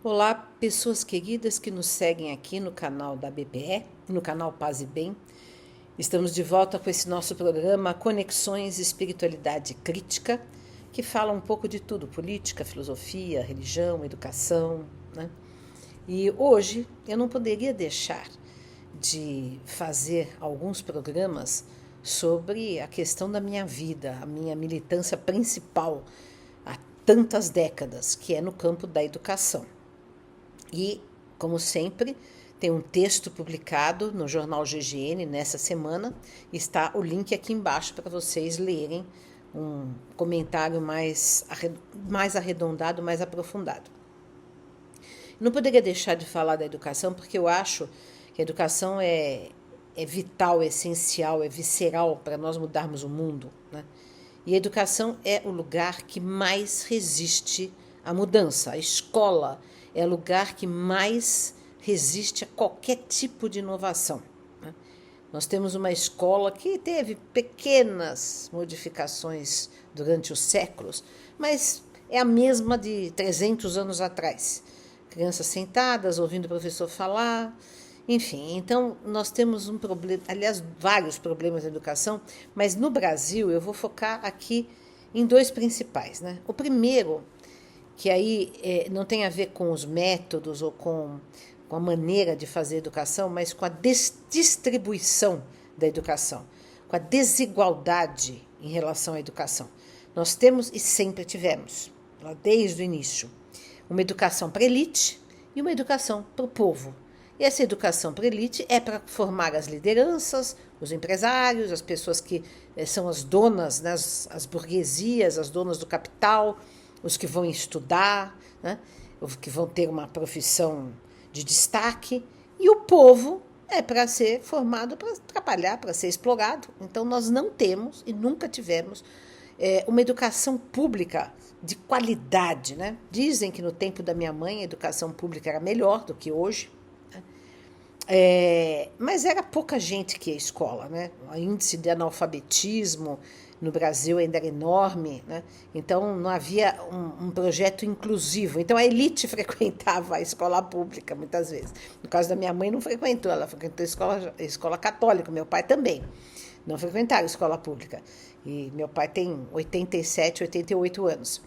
Olá, pessoas queridas que nos seguem aqui no canal da BPE, no canal Paz e Bem. Estamos de volta com esse nosso programa Conexões Espiritualidade Crítica, que fala um pouco de tudo: política, filosofia, religião, educação, né? E hoje eu não poderia deixar de fazer alguns programas sobre a questão da minha vida, a minha militância principal há tantas décadas, que é no campo da educação. E, como sempre, tem um texto publicado no jornal GGN nessa semana. Está o link aqui embaixo para vocês lerem um comentário mais arredondado, mais aprofundado. Não poderia deixar de falar da educação, porque eu acho que a educação é vital, é essencial, é visceral para nós mudarmos o mundo, né? E a educação é o lugar que mais resiste à mudança. A escola é o lugar que mais resiste a qualquer tipo de inovação, né? Nós temos uma escola que teve pequenas modificações durante os séculos, mas é a mesma de 300 anos atrás. Crianças sentadas, ouvindo o professor falar, enfim. Então, nós temos um problema, aliás, vários problemas na educação, mas no Brasil eu vou focar aqui em dois principais, né? O primeiro, que aí não tem a ver com os métodos ou com a maneira de fazer educação, mas com a distribuição da educação, com a desigualdade em relação à educação. Nós temos e sempre tivemos, desde o início, uma educação para a elite e uma educação para o povo. E essa educação para a elite é para formar as lideranças, os empresários, as pessoas que são as donas, né, as burguesias, as donas do capital, os que vão estudar, né, os que vão ter uma profissão de destaque. E o povo é para ser formado, para trabalhar, para ser explorado. Então nós não temos e nunca tivemos uma educação pública de qualidade, né? Dizem que no tempo da minha mãe a educação pública era melhor do que hoje, né? Mas era pouca gente que ia à escola, né? O índice de analfabetismo no Brasil ainda era enorme, né? Então não havia um projeto inclusivo. Então a elite frequentava a escola pública muitas vezes. No caso da minha mãe não frequentou, ela frequentou a escola católica, meu pai também. Não frequentaram escola pública. E meu pai tem 87, 88 anos.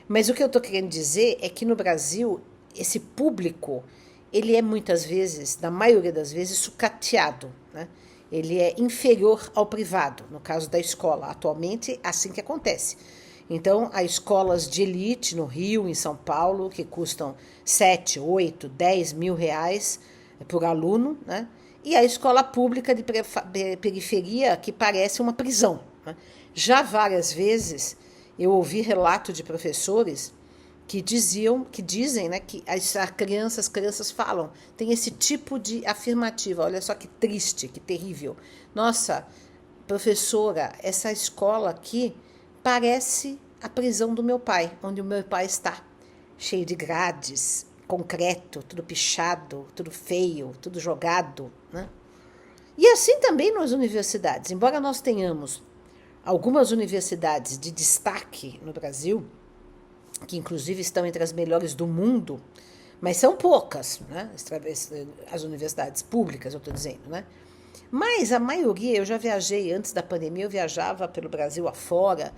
Mas o que eu estou querendo dizer é que no Brasil, esse público, ele é muitas vezes, na maioria das vezes, sucateado, né? Ele é inferior ao privado, no caso da escola. Atualmente, assim que acontece. Então, há escolas de elite no Rio, em São Paulo, que custam 7, 8, 10 mil reais por aluno, né? E a escola pública de periferia, que parece uma prisão, né? Já várias vezes eu ouvi relato de professores que dizem, né, que as crianças falam, tem esse tipo de afirmativa. Olha só que triste, que terrível. Nossa, professora, essa escola aqui parece a prisão do meu pai, onde o meu pai está, cheio de grades, concreto, tudo pichado, tudo feio, tudo jogado, né? E assim também nas universidades. Embora nós tenhamos algumas universidades de destaque no Brasil, que inclusive estão entre as melhores do mundo, mas são poucas, né? As universidades públicas, eu estou dizendo, né? Mas a maioria, eu já viajei antes da pandemia, eu viajava pelo Brasil afora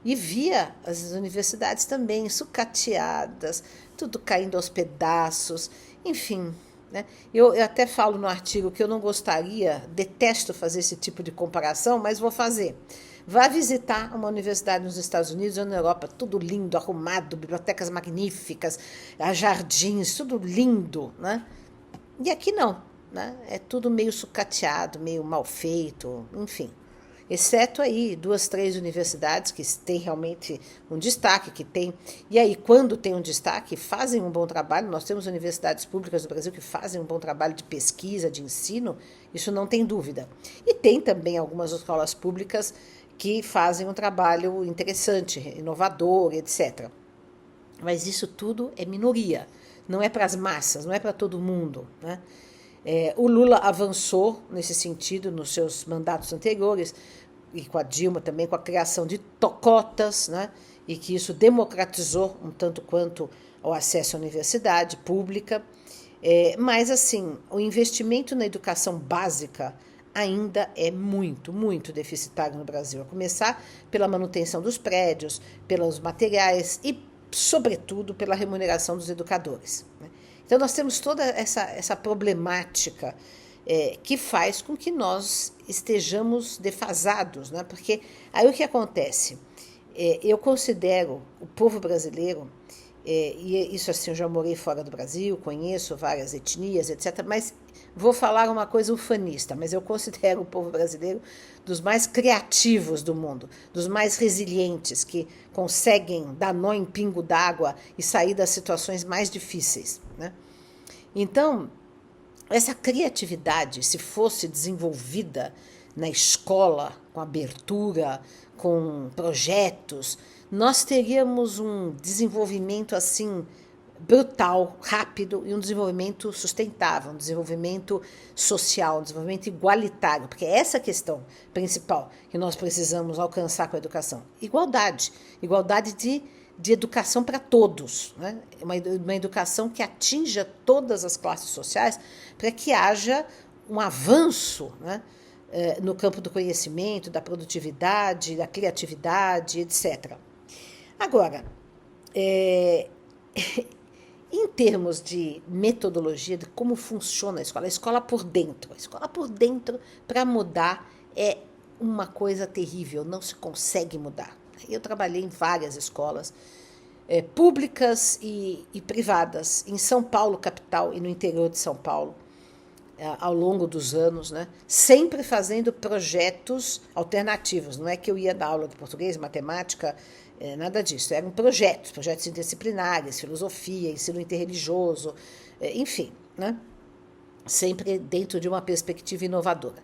e via as universidades também sucateadas, tudo caindo aos pedaços, enfim, né? Eu até falo no artigo que eu não gostaria, detesto fazer esse tipo de comparação, mas vou fazer. Vá visitar uma universidade nos Estados Unidos ou na Europa, tudo lindo, arrumado, bibliotecas magníficas, jardins, tudo lindo, né? E aqui não, né? É tudo meio sucateado, meio mal feito, enfim. Exceto aí 2, 3 universidades que têm realmente um destaque, que tem. E aí, quando tem um destaque, fazem um bom trabalho. Nós temos universidades públicas do Brasil que fazem um bom trabalho de pesquisa, de ensino, isso não tem dúvida. E tem também algumas escolas públicas que fazem um trabalho interessante, inovador, etc. Mas isso tudo é minoria, não é para as massas, não é para todo mundo, né? O Lula avançou nesse sentido nos seus mandatos anteriores, e com a Dilma também, com a criação de cotas, né? E que isso democratizou um tanto quanto ao acesso à universidade pública, mas assim, o investimento na educação básica ainda é muito, muito deficitário no Brasil, a começar pela manutenção dos prédios, pelos materiais e, sobretudo, pela remuneração dos educadores, né? Então, nós temos toda essa problemática que faz com que nós estejamos defasados, né? Porque aí o que acontece? Eu considero o povo brasileiro, e isso assim, eu já morei fora do Brasil, conheço várias etnias, etc., mas vou falar uma coisa ufanista, mas eu considero o povo brasileiro dos mais criativos do mundo, dos mais resilientes, que conseguem dar nó em pingo d'água e sair das situações mais difíceis, né? Então, essa criatividade, se fosse desenvolvida na escola, com abertura, com projetos, nós teríamos um desenvolvimento assim brutal, rápido e um desenvolvimento sustentável, um desenvolvimento social, um desenvolvimento igualitário, porque é essa a questão principal que nós precisamos alcançar com a educação. Igualdade de educação para todos, né? Uma educação que atinja todas as classes sociais para que haja um avanço, né, no campo do conhecimento, da produtividade, da criatividade, etc. Agora, em termos de metodologia, de como funciona a escola por dentro, para mudar, é uma coisa terrível, não se consegue mudar. Eu trabalhei em várias escolas públicas e privadas, em São Paulo, capital, e no interior de São Paulo, ao longo dos anos, né? Sempre fazendo projetos alternativos. Não é que eu ia dar aula de português, matemática, nada disso. Eram projetos interdisciplinares, filosofia, ensino interreligioso, enfim, né? Sempre dentro de uma perspectiva inovadora.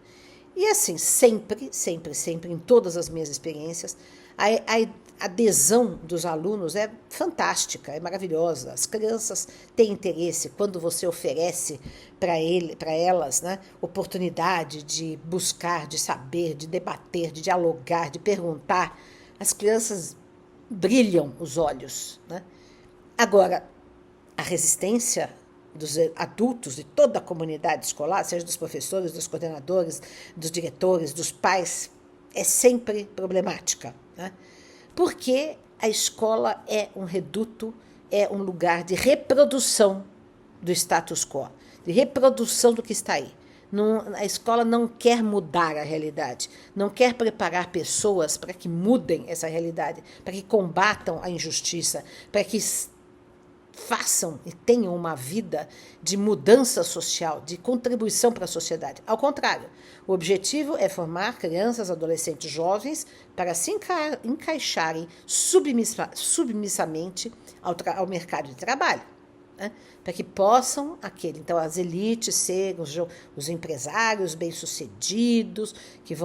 E assim, sempre, em todas as minhas experiências, a adesão dos alunos é fantástica, é maravilhosa. As crianças têm interesse quando você oferece para elas, né, oportunidade de buscar, de saber, de debater, de dialogar, de perguntar. As crianças brilham os olhos, né? Agora, a resistência dos adultos, de toda a comunidade escolar, seja dos professores, dos coordenadores, dos diretores, dos pais, é sempre problemática, né? Porque a escola é um reduto, é um lugar de reprodução do status quo, de reprodução do que está aí. A escola não quer mudar a realidade, não quer preparar pessoas para que mudem essa realidade, para que combatam a injustiça, para que façam e tenham uma vida de mudança social, de contribuição para a sociedade. Ao contrário, o objetivo é formar crianças, adolescentes, jovens para se encaixarem submissamente ao mercado de trabalho, né? Para que possam então as elites serem os empresários bem-sucedidos, que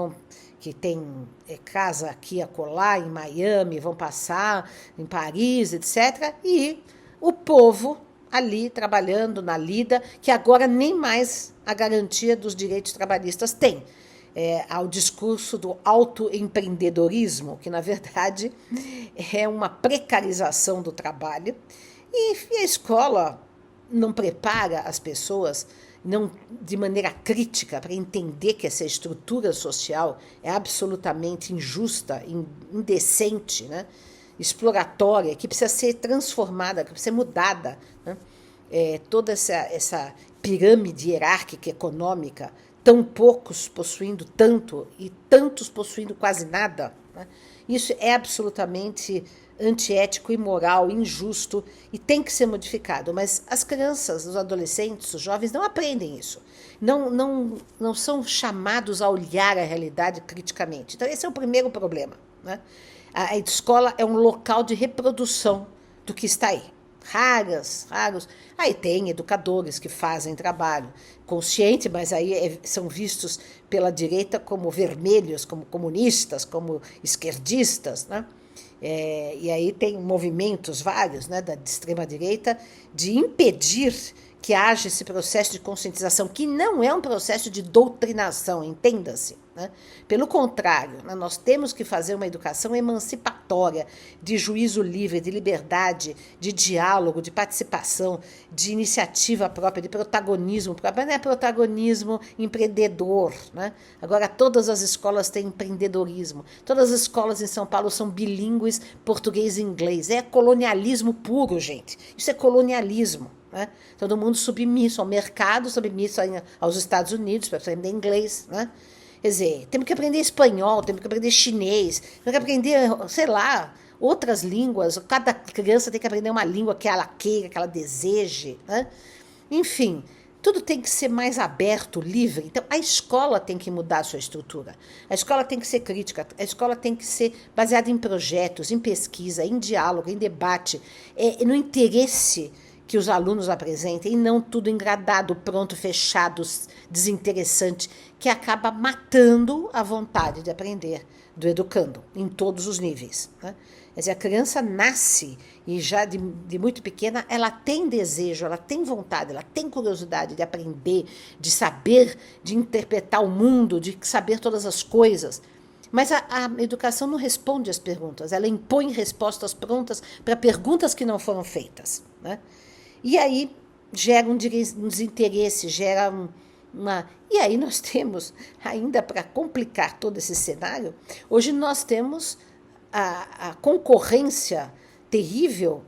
têm casa aqui e acolá, em Miami, vão passar em Paris, etc., e o povo ali trabalhando na lida, que agora nem mais a garantia dos direitos trabalhistas tem. Ao discurso do autoempreendedorismo, que na verdade é uma precarização do trabalho, e a escola não prepara as pessoas de maneira crítica para entender que essa estrutura social é absolutamente injusta, indecente, né? Exploratória, que precisa ser transformada, que precisa ser mudada, né? Toda essa pirâmide hierárquica econômica, tão poucos possuindo tanto e tantos possuindo quase nada, né? Isso é absolutamente antiético, imoral, injusto e tem que ser modificado. Mas as crianças, os adolescentes, os jovens não aprendem isso. Não são chamados a olhar a realidade criticamente. Então, esse é o primeiro problema, né? A escola é um local de reprodução do que está aí. Raros. Aí tem educadores que fazem trabalho consciente, mas aí são vistos pela direita como vermelhos, como comunistas, como esquerdistas, né? E aí tem movimentos vários, né, da extrema-direita de impedir que haja esse processo de conscientização, que não é um processo de doutrinação, entenda-se. Né? Pelo contrário, né, nós temos que fazer uma educação emancipatória, de juízo livre, de liberdade, de diálogo, de participação, de iniciativa própria, de protagonismo próprio. Não é protagonismo empreendedor. Né? Agora, todas as escolas têm empreendedorismo. Todas as escolas em São Paulo são bilíngues, português e inglês. É colonialismo puro, gente. Isso é colonialismo. Né? Todo mundo submisso ao mercado, submisso aos Estados Unidos para aprender inglês. Né? Quer dizer, temos que aprender espanhol, temos que aprender chinês, temos que aprender, sei lá, outras línguas. Cada criança tem que aprender uma língua que ela queira, que ela deseje. Né? Enfim, tudo tem que ser mais aberto, livre. Então, a escola tem que mudar a sua estrutura. A escola tem que ser crítica, a escola tem que ser baseada em projetos, em pesquisa, em diálogo, em debate, no interesse que os alunos apresentem, e não tudo engradado, pronto, fechado, desinteressante, que acaba matando a vontade de aprender do educando, em todos os níveis. Né? Quer dizer, a criança nasce e já de muito pequena, ela tem desejo, ela tem vontade, ela tem curiosidade de aprender, de saber, de interpretar o mundo, de saber todas as coisas. Mas a educação não responde às perguntas, ela impõe respostas prontas para perguntas que não foram feitas. Né? E aí gera um desinteresse, gera uma... E aí nós temos, ainda para complicar todo esse cenário, hoje nós temos a concorrência terrível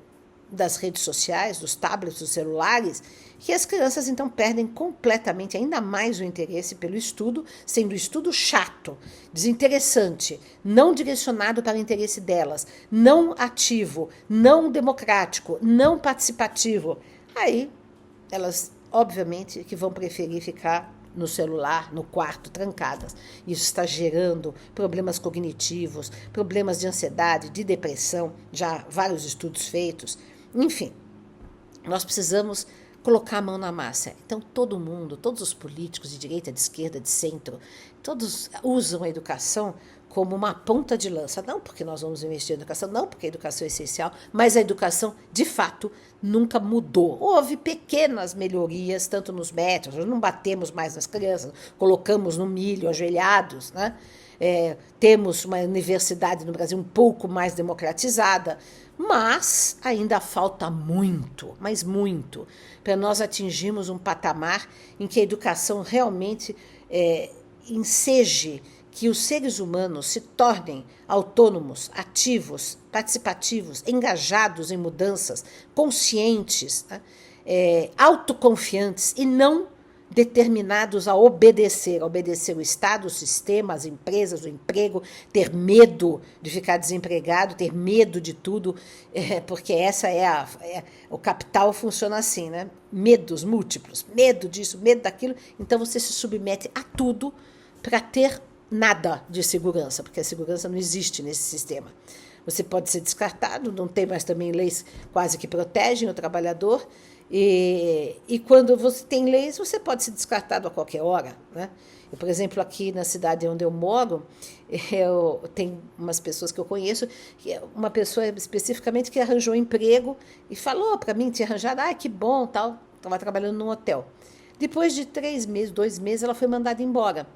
das redes sociais, dos tablets, dos celulares, que as crianças então perdem completamente, ainda mais o interesse pelo estudo, sendo o estudo chato, desinteressante, não direcionado para o interesse delas, não ativo, não democrático, não participativo. Aí elas, obviamente, que vão preferir ficar no celular, no quarto, trancadas. Isso está gerando problemas cognitivos, problemas de ansiedade, de depressão, já vários estudos feitos. Enfim, nós precisamos colocar a mão na massa. Então, todo mundo, todos os políticos de direita, de esquerda, de centro, todos usam a educação como uma ponta de lança. Não porque nós vamos investir em educação, não porque a educação é essencial, mas a educação, de fato, nunca mudou. Houve pequenas melhorias, tanto nos métodos, nós não batemos mais nas crianças, colocamos no milho, ajoelhados, né? Temos uma universidade no Brasil um pouco mais democratizada, mas ainda falta muito, mas muito, para nós atingirmos um patamar em que a educação realmente enseje que os seres humanos se tornem autônomos, ativos, participativos, engajados em mudanças, conscientes, né? Autoconfiantes e não determinados a obedecer o Estado, o sistema, as empresas, o emprego, ter medo de ficar desempregado, ter medo de tudo, porque essa o capital funciona assim, né? Medos múltiplos, medo disso, medo daquilo, então você se submete a tudo para ter nada de segurança, porque a segurança não existe nesse sistema. Você pode ser descartado, não tem mais também leis quase que protegem o trabalhador, e quando você tem leis, você pode ser descartado a qualquer hora. Né? Por exemplo, aqui na cidade onde eu moro, tem umas pessoas que eu conheço, uma pessoa especificamente que arranjou emprego e falou para mim, tinha arranjado, que bom, tal, estava trabalhando num hotel. Depois de 3 meses, 2 meses, ela foi mandada embora,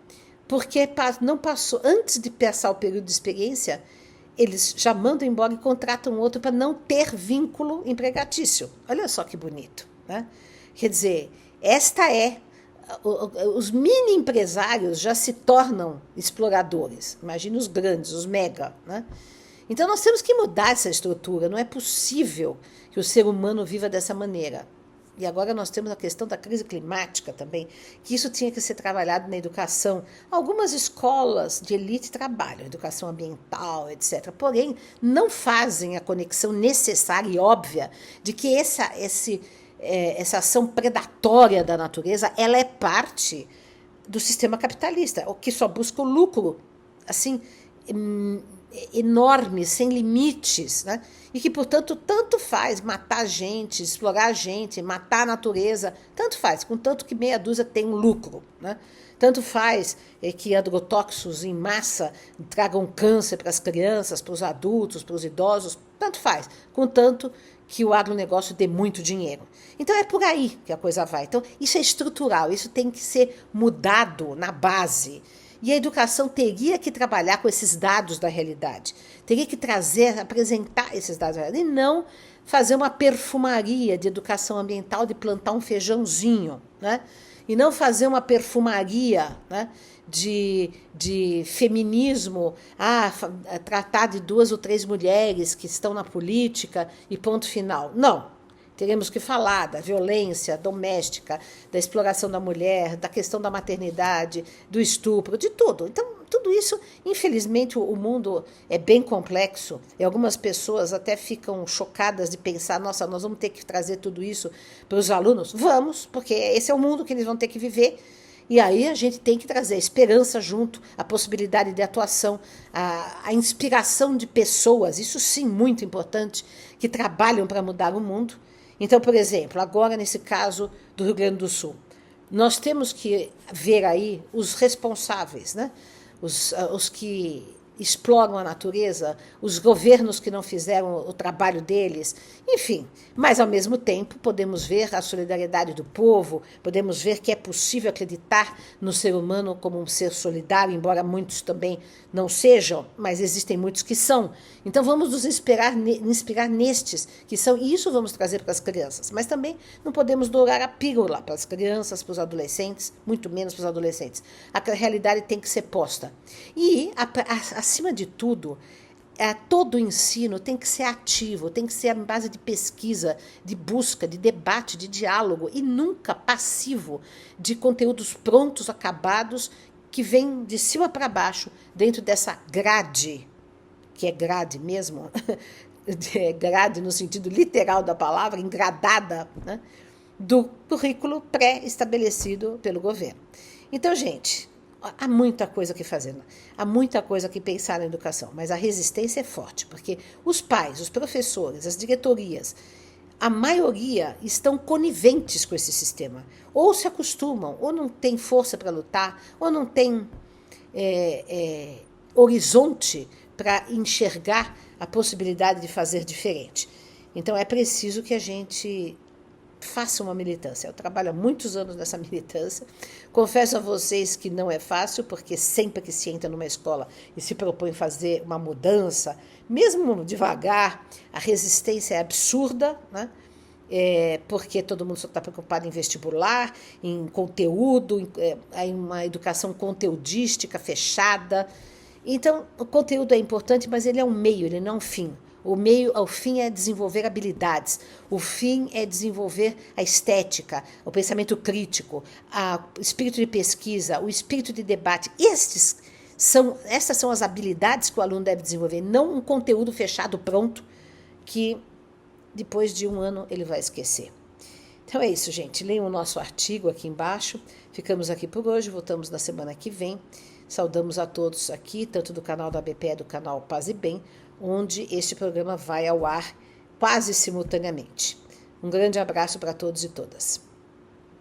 porque não passou, antes de passar o período de experiência, eles já mandam embora e contratam outro para não ter vínculo empregatício. Olha só que bonito. Né? Quer dizer, os mini empresários já se tornam exploradores. Imagina os grandes, os mega. Né? Então nós temos que mudar essa estrutura. Não é possível que o ser humano viva dessa maneira. E agora nós temos a questão da crise climática também, que isso tinha que ser trabalhado na educação. Algumas escolas de elite trabalham, educação ambiental, etc. Porém, não fazem a conexão necessária e óbvia de que essa ação predatória da natureza, ela é parte do sistema capitalista, que só busca o lucro, assim, enorme, sem limites, né? E que, portanto, tanto faz matar gente, explorar a gente, matar a natureza, tanto faz, contanto que meia dúzia tem um lucro, né? Tanto faz que agrotóxicos em massa tragam câncer para as crianças, para os adultos, para os idosos, tanto faz, contanto que o agronegócio dê muito dinheiro. Então é por aí que a coisa vai. Então isso é estrutural, isso tem que ser mudado na base. E a educação teria que trabalhar com esses dados da realidade. Teria que trazer, apresentar esses dados da realidade e não fazer uma perfumaria de educação ambiental, de plantar um feijãozinho, né? E não fazer uma perfumaria, né, de feminismo, tratar de 2 ou 3 mulheres que estão na política e ponto final. Não. Teremos que falar da violência doméstica, da exploração da mulher, da questão da maternidade, do estupro, de tudo. Então, tudo isso, infelizmente, o mundo é bem complexo e algumas pessoas até ficam chocadas de pensar, nossa, nós vamos ter que trazer tudo isso para os alunos? Vamos, porque esse é o mundo que eles vão ter que viver. E aí a gente tem que trazer a esperança junto, a possibilidade de atuação, a inspiração de pessoas, isso sim, muito importante, que trabalham para mudar o mundo. Então, por exemplo, agora nesse caso do Rio Grande do Sul, nós temos que ver aí os responsáveis, né? Os que exploram a natureza, os governos que não fizeram o trabalho deles, enfim. Mas, ao mesmo tempo, podemos ver a solidariedade do povo, podemos ver que é possível acreditar no ser humano como um ser solidário, embora muitos também não sejam, mas existem muitos que são. Então, vamos nos inspirar nestes que são, e isso vamos trazer para as crianças. Mas também não podemos dourar a pílula para as crianças, para os adolescentes, muito menos para os adolescentes. A realidade tem que ser posta. E, acima de tudo, todo o ensino tem que ser ativo, tem que ser em base de pesquisa, de busca, de debate, de diálogo e nunca passivo de conteúdos prontos, acabados, que vêm de cima para baixo dentro dessa grade, que é grade mesmo, grade no sentido literal da palavra, engradada, né, do currículo pré-estabelecido pelo governo. Então, gente, há muita coisa que fazer, há muita coisa que pensar na educação, mas a resistência é forte, porque os pais, os professores, as diretorias, a maioria estão coniventes com esse sistema. Ou se acostumam, ou não tem força para lutar, ou não tem horizonte para enxergar a possibilidade de fazer diferente. Então é preciso que a gente faça uma militância. Eu trabalho há muitos anos nessa militância. Confesso a vocês que não é fácil, porque sempre que se entra numa escola e se propõe fazer uma mudança, mesmo devagar, a resistência é absurda, né? Porque todo mundo só está preocupado em vestibular, em conteúdo, em uma educação conteudística fechada. Então, o conteúdo é importante, mas ele é um meio, ele não é um fim. O fim é desenvolver habilidades, o fim é desenvolver a estética, o pensamento crítico, o espírito de pesquisa, o espírito de debate. Essas são as habilidades que o aluno deve desenvolver, não um conteúdo fechado, pronto, que depois de 1 ano ele vai esquecer. Então é isso, gente. Leiam o nosso artigo aqui embaixo. Ficamos aqui por hoje, voltamos na semana que vem. Saudamos a todos aqui, tanto do canal da ABPE, do canal Paz e Bem, onde este programa vai ao ar quase simultaneamente. Um grande abraço para todos e todas.